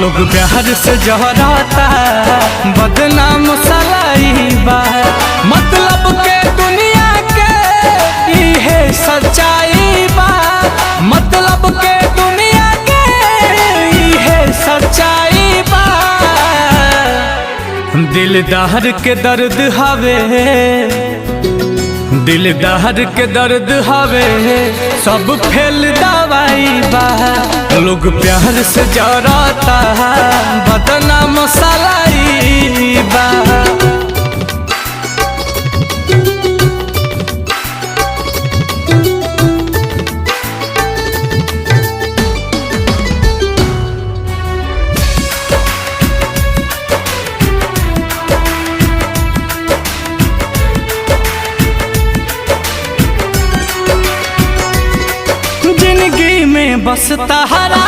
लोग प्यार से जहराता बदनाम सलाई बा। मतलब के दुनिया के इहे सच्चाई बा। मतलब के दुनिया के इहे सच्चाई बा। दिलदार के दर्द हवे, दिलदार के दर्द हवे, सब फेल दवाई बा। लोग प्यार से जराता बदनाम सलाई बा। जिंदगी में बस तहरा